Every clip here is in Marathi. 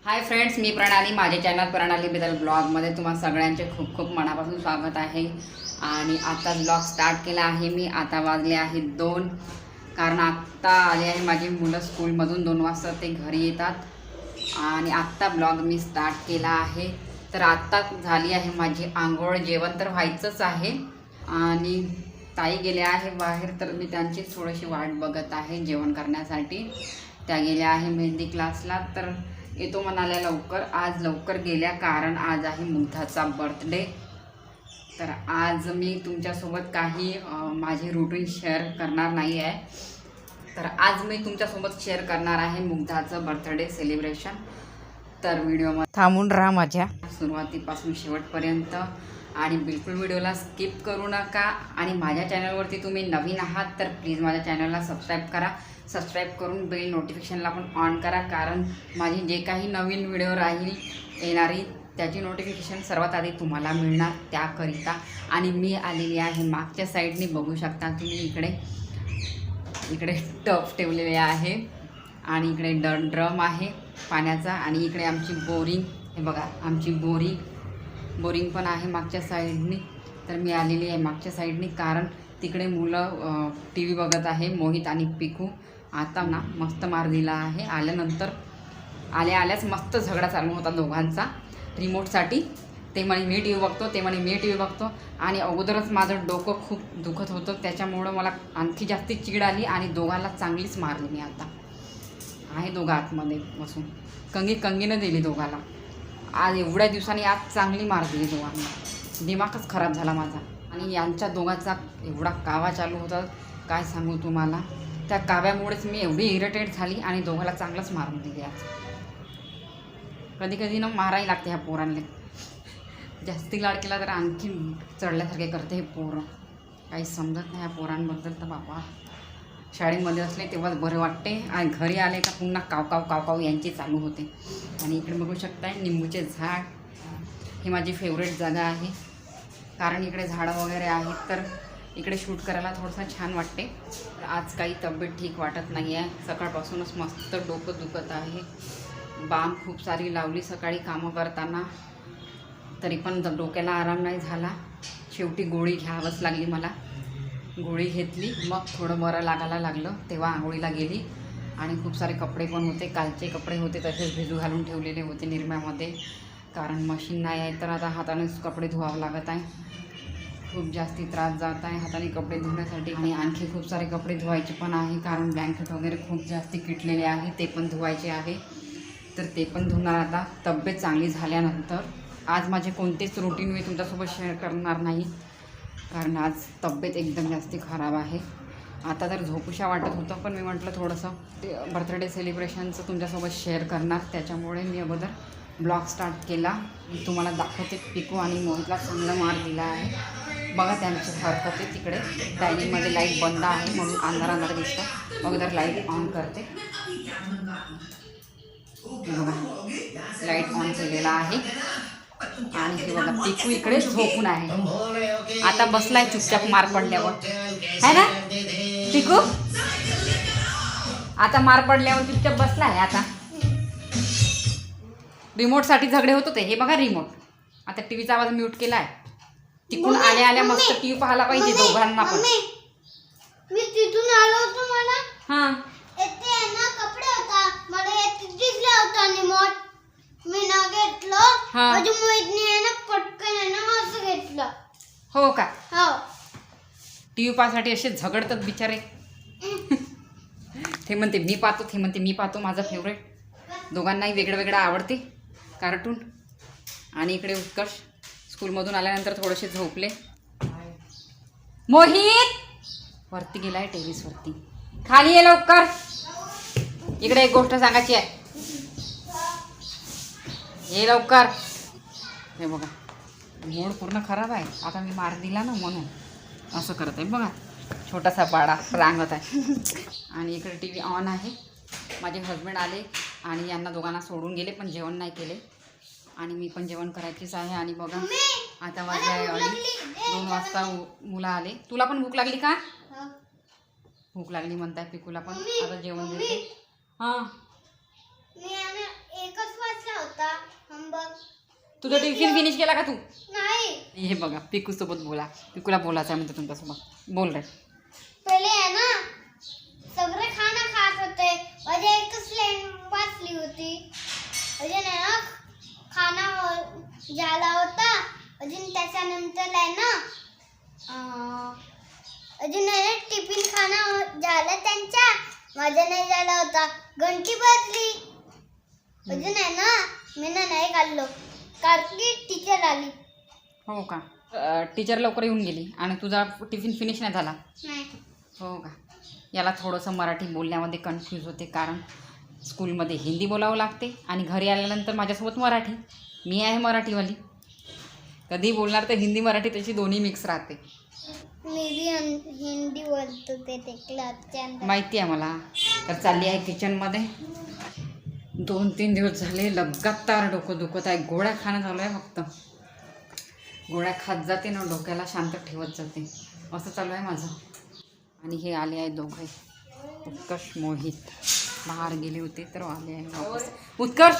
हाय फ्रेंड्स, मी प्रणाली. माझे चॅनल प्रणाली बदल ब्लॉगमध्ये तुम्हा सगळ्यांचे खूप खूप मनापासून स्वागत आहे. आणि आता ब्लॉग स्टार्ट केला आहे मी. आता वाजले आहेत 2, कारण आत्ता आले आहे माझी मुलं स्कूलमधून. 2 वाजता ते घरी येतात आणि आत्ता ब्लॉग मी स्टार्ट केला आहे. तर आत्ता झाली आहे माझी आंघोळ. जेवण तर व्हायचंच आहे आणि ताई गेल्या आहे बाहेर, तर मी त्यांची थोडीशी वाट बघत आहे जेवण करण्यासाठी. त्या गेल्या आहे मेहंदी क्लासला, तर येतो म्हणाल्या लवकर. आज लवकर गेल्या कारण आज आहे मुग्धाचा बर्थडे. तर आज मी तुमच्यासोबत काही माझी रूटीन शेअर करणार नाही आहे. तर आज मी तुमच्यासोबत शेअर करणार आहे मुग्धाचं बर्थडे सेलिब्रेशन. तर व्हिडिओमध्ये थांबून राहा माझ्या सुरुवातीपासून शेवटपर्यंत आणि बिलकुल व्हिडिओला स्किप करू नका. आणि माझ्या चॅनलवरती तुम्ही नवीन आहात तर प्लीज माझ्या चॅनलला सबस्क्राईब करा. सबस्क्राईब करून बेल नोटिफिकेशनला पण ऑन करा, कारण माझी जे काही नवीन व्हिडिओ राहील येणारी त्याची नोटिफिकेशन सर्वात आधी तुम्हाला मिळणार त्याकरिता. आणि मी आलेली आहे मागच्या साईडने, बघू शकता तुम्ही. इकडे टप ठेवलेले आहे आणि इकडे ड्रम आहे पाण्याचा. आणि इकडे आमची बोरिंग, हे बघा आमची बोरिंग पण आहे मागच्या साईडनी. तर मी आलेली आहे मागच्या साईडनी कारण तिकडे मुलं टी व्ही बघत आहे, मोहित आणि पिकू. आता ना मस्त मार दिला आहे. आल्यानंतर आल्याच मस्त झगडा चालू होता दोघांचा रिमोटसाठी. ते म्हणे मी टी व्ही बघतो, ते म्हणे मी टी व्ही बघतो. आणि अगोदरच माझं डोकं खूप दुखत होतं, त्याच्यामुळं मला आणखी जास्ती चीड आली आणि दोघांना चांगलीच मारली मी. आता आहे दोघं आतमध्ये बसून, कंगीनं दिली दोघाला. आज एवढ्या दिवसांनी आज चांगली मार दिली दोघांना. दिमागच खराब झाला माझा. आणि यांच्या दोघांचा एवढा कावा चालू होता, काय सांगू तुम्हाला. त्या काव्यामुळेच मी एवढी इरिटेट झाली आणि दोघाला चांगलंच मारून दिली आज. कधी कधी ना मारायला लागते ह्या पोरांना. जास्ती लाड केला तर आणखी चढल्यासारखे करते हे पोरं. काही समजत नाही ह्या पोरांबद्दल. तर बाबा, शाळेमध्ये असले तेव्हाच बरं वाटते आणि घरी आले का पुन्हा काव यांची चालू होते. आणि इकडे बघू शकताय निंबूचे झाड. ही माझी फेवरेट जागा आहे कारण इकडे झाडं वगैरे आहेत, तर इकडे शूट करायला थोडंसं छान वाटते. आज काही तब्येत ठीक वाटत नाही आहे. सकाळपासूनच मस्त डोकं दुखत आहे. बाम खूप सारी लावली सकाळी कामं करताना, तरी पण डोक्याला आराम नाही झाला. शेवटी गोळी घ्यावंच लागली मला. गोळी घेतली, मग थोडं बरं लागायला लागलं. तेव्हा आंघोळीला गेली आणि खूप सारे कपडे पण होते. कालचे कपडे होते तसेच भिजू घालून ठेवलेले होते निरम्यामध्ये, कारण मशीन नाही आहे. तर आता हातानेच कपडे धुवावं लागत आहे. खूप जास्ती त्रास जात आहे हाताने कपडे धुण्यासाठी. आणि आणखी खूप सारे कपडे धुवायचे पण आहे, कारण ब्लँकेट वगैरे खूप जास्ती किटलेले आहे, ते पण धुवायचे आहे. तर ते पण धुणार आता तब्येत चांगली झाल्यानंतर. आज माझे कोणतेच रुटीन मी तुमच्यासोबत शेअर करणार नाही, कारण आज तब्येत एकदम जास्ती खराब आहे. आता तर झोपूशा वाटत होतं, पण मी म्हटलं थोडंसं ते बर्थडे सेलिब्रेशनचं तुमच्यासोबत शेअर करणार, त्याच्यामुळे मी अगोदर ब्लॉग स्टार्ट केला. मी तुम्हाला दाखवते. पिकू आणि मोहितला चांगला मार दिला आहे. बघा त्यांची हरकत आहे. तिकडे डायनिंगमध्ये लाईट बंद आहे म्हणून अंधार दिसतं. अगोदर लाईट ऑन करते. बघा लाईट ऑन केलेला आहे. आणि हे बघा पिकू इकडे झोपून आहे. आता बसलाय चुपचाप मार पडल्यावर, है ना पिकू? आता मार पडल्यावर चुपचाप बसलाय. आता रिमोटसाठी झगडे होत होते. हे बघा रिमोट. आता टीव्हीचा आवाज म्यूट केलाय. तिकडून आल्या मस्त टीव्ही पाहायला पाहिजे दोघांना पण. मी तिथून आलो होतो. मला हां येते ना कपडे होता, मला येते दिसला होता रिमोट. मी ना घेतलं. माझी मोहितने आहे ना पटकन आहे ना असं घेतलं. हो का? हो. टीव्ही पाहासाठी असे झगडतात बिचारे. ते म्हणते मी पाहतो, ते म्हणते मी पाहतो. माझं फेवरेट. दोघांनाही वेगळं वेगळं आवडते कार्टून. आणि इकडे उत्कर्ष स्कूलमधून आल्यानंतर थोडेसे झोपले. मोहित वरती गेलाय टेरिसवरती. खाली ये लवकर. इकडे एक गोष्ट सांगायची आहे, ये लवकर. हे बघा मूड पूर्ण खराब आहे. आता मी मार दिला ना म्हणून असं करत आहे. बघा छोटासा पाडा रांगत आहे. आणि इकडे टी व्ही ऑन आहे. माझे हस्बंड आले आणि यांना दोघांना सोडून गेले, पण जेवण नाही केले. आणि मी पण जेवण करायचीच आहे. आणि बघा आता वाजले 2 वाजता मुलं आले. तुला पण भूक लागली का? भूक लागली म्हणताय पिकूला पण. आता जेवण देते. हां मी एकच वाजता तुझं टिफिन फिनिश केला का तू? नाही. हे बघा पिकू सोबत बोला. पिकूला बोलायचं आहे म्हणते तुमच्यासोबत. बोल रे. पहिले आहे ना सगळे खाना खात होते. माझी एकच लाईन वाचली होती. अजून आहे ना खाना झाला होता. अजून त्याच्यानंतर आहे ना अजून आहे ना टिफिन खाना झाला त्यांचा. माझा नाही झाला होता. घंटी वाजली. अजून आहे ना मी नाही खाल्लो कारण की टीचर आली. हो का? टीचर लवकर येऊन गेली आणि तुझा टिफिन फिनिश नाही झाला? नाही. हो का? याला थोडंसं मराठी बोलण्यामध्ये कन्फ्यूज होते कारण स्कूलमध्ये हिंदी बोलावं लागते आणि घरी आल्यानंतर माझ्यासोबत मराठी. मी आहे मराठीवाली. कधी बोलणार तर हिंदी मराठी त्याची दोन्ही मिक्स राहते. मी बी हिंदी बोलतो ते क्लासच्या अंदर. माहिती आहे मला. तर चालली आहे किचनमध्ये. 2-3 दिवस झाले लगातार डोकं दुखत आहे. गोळ्या खाणं चालू आहे फक्त. गोळ्या खात जाते ना डोक्याला शांत ठेवत जाते. असं चालू आहे माझं. आणि हे आले आहे दोघे, उत्कर्ष मोहित. बाहेर गेले होते तर आले आहे वापस. उत्कर्ष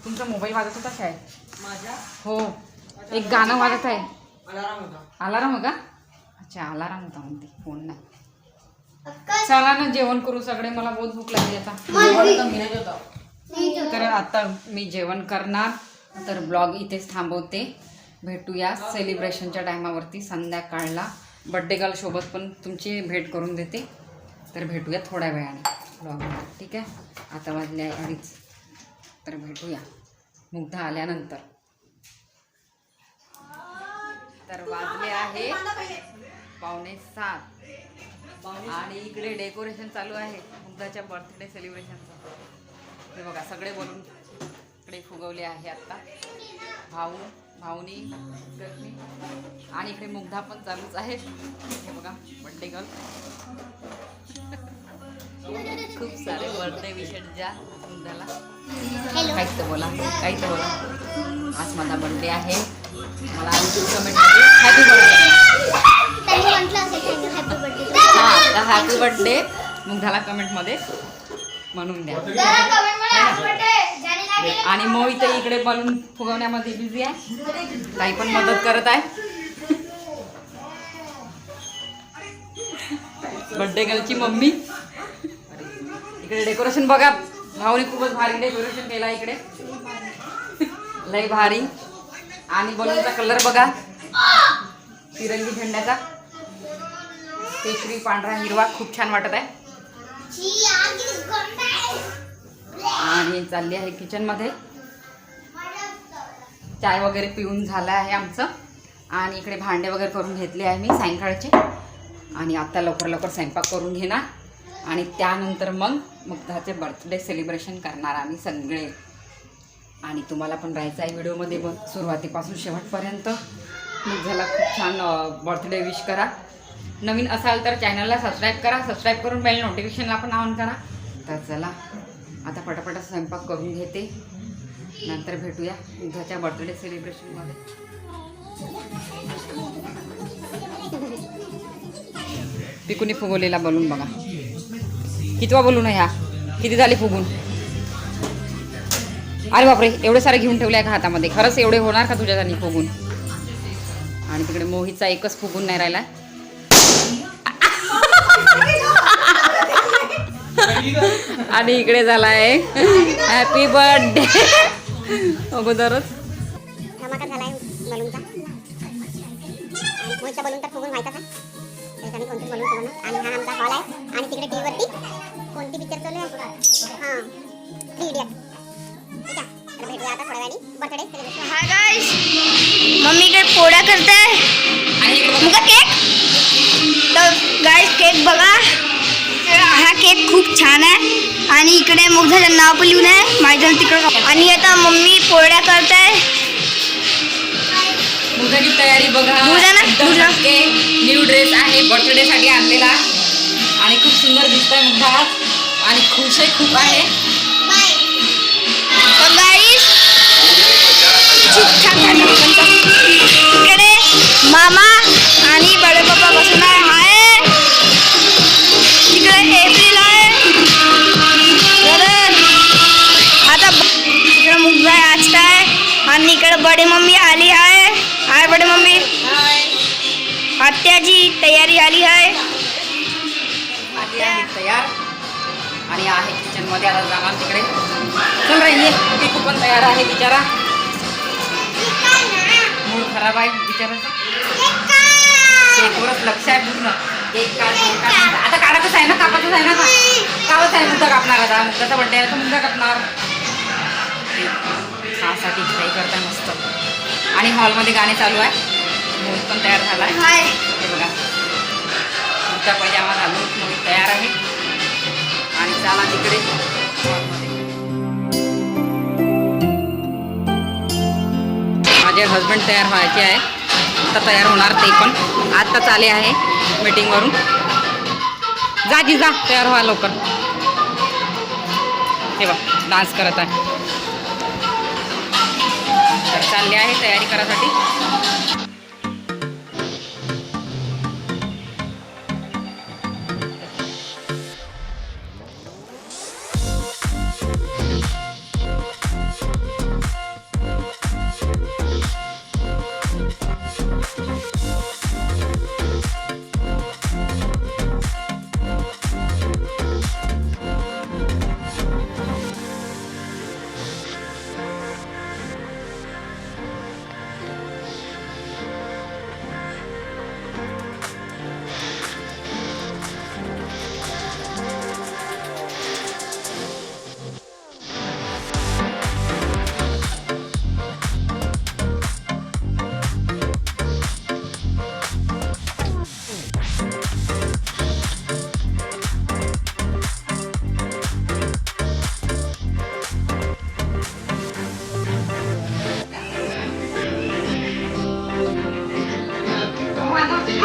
तुमचा मोबाईल वाजत होता काय? हो, एक गाणं वाजत आहे. अलाराम होता? अच्छा अलाराम होता म्हणते, फोन नाही. चला ना जेवण करू सगळे. मला बहुत भूक लागली आता. तर आता मी जेवण करणार. तर ब्लॉग इथेच थांबवते. भेटूया सेलिब्रेशनच्या टायमावरती संध्याकाळला. बड्डे गर्ल सोबत पण तुमची भेट करून देते. तर भेटूया थोड्या वेळाने ब्लॉगमध्ये. ठीक आहे? आता वाजले आहे 2:30. तर भेटूया मुग्धा आल्यानंतर. तर वाजले आहे 6:45 आणि इकडे डेकोरेशन चालू आहे मुग्धाच्या बर्थडे सेलिब्रेशनचं. हे बघा सगळे बोलून इकडे फुगवले आहे आत्ता. भाऊनी आणि इकडे मुग्धा पण चालूच आहे. हे बघा बर्थडे गर्ल. खूप सारे बर्थडे विशेष द्या मुग्धाला. काहीच तर बोला. आज माझा बर्थडे आहे. मला कमेंट हॅपी बर्थडे. हां हॅपी बर्थडे मुग्धाला कमेंटमध्ये म्हणून द्या. आणि मोहित इकडे बलून फुगवण्यामध्ये बिझी आहे. काही पण मदत करत आहे. बर्थडे गर्लची मम्मी. इकडे डेकोरेशन बघा. भाऊने खूपच भारी डेकोरेशन केला इकडे. लय भारी. आणि बलूनचा कलर बघा तिरंगी झेंड्याचा. केशरी पांढरा हिरवा खूप छान वाटत आहे. आणि चालली आहे किचनमध्ये. चाय वगैरे पिऊन झालं आहे आमचं. आणि इकडे भांडे वगैरे करून घेतले आहे मी सायंकाळचे. आणि आता लवकर स्वयंपाक करून घेणार. आणि त्यानंतर मग मुग्धाचे बर्थडे सेलिब्रेशन करणार आम्ही सगळे. आणि तुम्हाला पण राहायचं आहे व्हिडिओमध्ये बघ सुरुवातीपासून शेवटपर्यंत. मुग्धाला खूप छान बर्थडे विश करा. नवीन असाल तर चॅनलला सबस्क्राईब करा. सबस्क्राईब करून बेल नोटिफिकेशनला पण ऑन करा. तर चला आता पटापट स्वयंपाक करून घेते. नंतर भेटूया मुग्धाच्या बर्थडे सेलिब्रेशनमध्ये. पिकूने फुगवलेला बलून बघा. कितवा बलून आहे ह्या? किती झाले फुगून? अरे बापरे एवढे सारे घेऊन ठेवले आहे का हातामध्ये? खरंच एवढे होणार का तुझ्या जाणी फुगून? आणि तिकडे मोहितचा एकच फुगून नाही राहिला. आणि इकडे झाला आहे हॅपी बर्थडे अगोदरच. धमाका झाला आहे बलूनचा. मोहितचा बलून तर फुगून व्हायचा का त्याच्याने कोणतीच बलून फुगवणार. आणि हा आमचा हॉल आहे. आणि तिकडे टी व्हीवरती कोणती पिक्चर चालू आहे? हां 3 इडियट. ठीक आहे. तर भेटूया आता थोड्या वेळाने birthday celebration. Hi guys, mummy इकडे पोळ्या करते आणि बघा केक. तर गाइस केक बघा. हा केक खूप छान आहे. आणि इकडे मुग्धाचं नाव पण लिहून आहे माझ्या तिकडे. आणि आता मम्मी पोळ्या करताय. मुग्धाची तयारी बघा. न्यू ड्रेस आहे बर्थडे साठी आणलेला. आणि खूप सुंदर दिसतोय मुग्धा आणि खुश आहे खूप आहे. तर गाइस खूप छान झालं. इकडे मामा आणि बडे पप्पा बसून आहे. तिकडे एप्रिल आहे. आता इकडे मुग्धा आहे आज काय. आणि इकडे बड़ी मम्मी आली है. हाय बड़ी मम्मी. आत्याची तयारी आली आहे. आली आहे तयार आणि आहे किचन मध्ये. आता जाणार तिकडे. चल रे ये. पिकू पण तयार आहे बिचारा. मूड खराब आहे बिचाराचा. केकवरच लक्ष आहे पूर्ण. केक काढ. आता काढायचंच आहे ना, कापायचंच आहे ना. कापच आहे, मुद्दा कापणार. आता मुद्दाचा बड्डे आहे तर मुद्दा कापणार. खासाठी काही करताय मस्त. आणि हॉलमध्ये गाणे चालू आहे. मोहित पण तयार झाला आहे. हे बघा, कुर्ता पैजामा घालून मोहित तयार आहे. आणि चला तिकडे हॉलमध्ये. माझे हस्बंड तयार व्हायचे आहे. आता तयार होणार ते पण. आत्ताच आले आहे मीटिंगवरून. जा जी जा, तयार व्हा लवकर. हे बघ डान्स करत आहे. तर चालले आहे तयारी करायसाठी.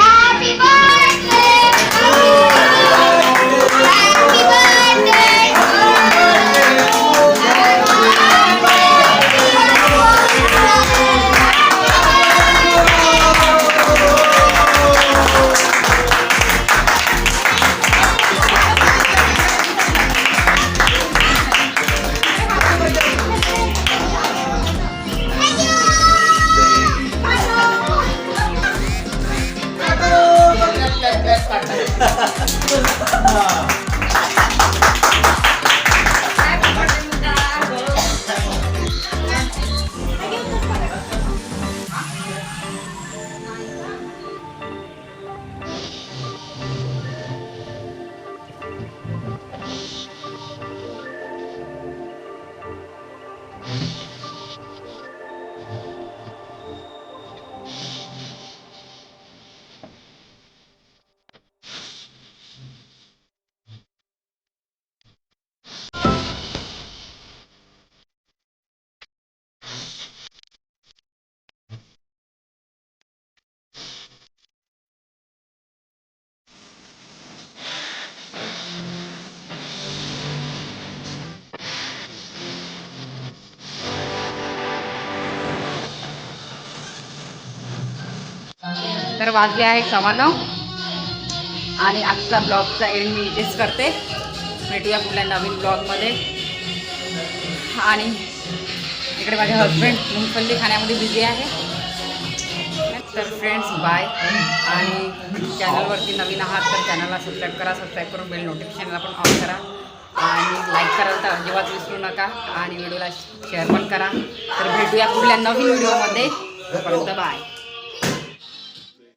Happy birthday! Happy birthday! तर वाजले आहे 9:15 आणि आजचा ब्लॉगचा एंड मी इथेच करते. भेटूया पुढल्या नवीन ब्लॉगमध्ये. आणि इकडे माझे हस्बंड मुंगफल्ली खाण्यामध्ये बिझी आहे. तर फ्रेंड्स बाय. आणि चॅनलवरती नवीन आहात तर चॅनलला सबस्क्राईब करा. सबस्क्राईब करून बेल नोटिफिकेशनला पण ऑन करा. आणि लाईक करायला तर अजिबात विसरू नका. आणि व्हिडिओला शेअर पण करा. तर भेटूया पुढल्या नवीन व्हिडिओमध्ये. तोपर्यंत बाय.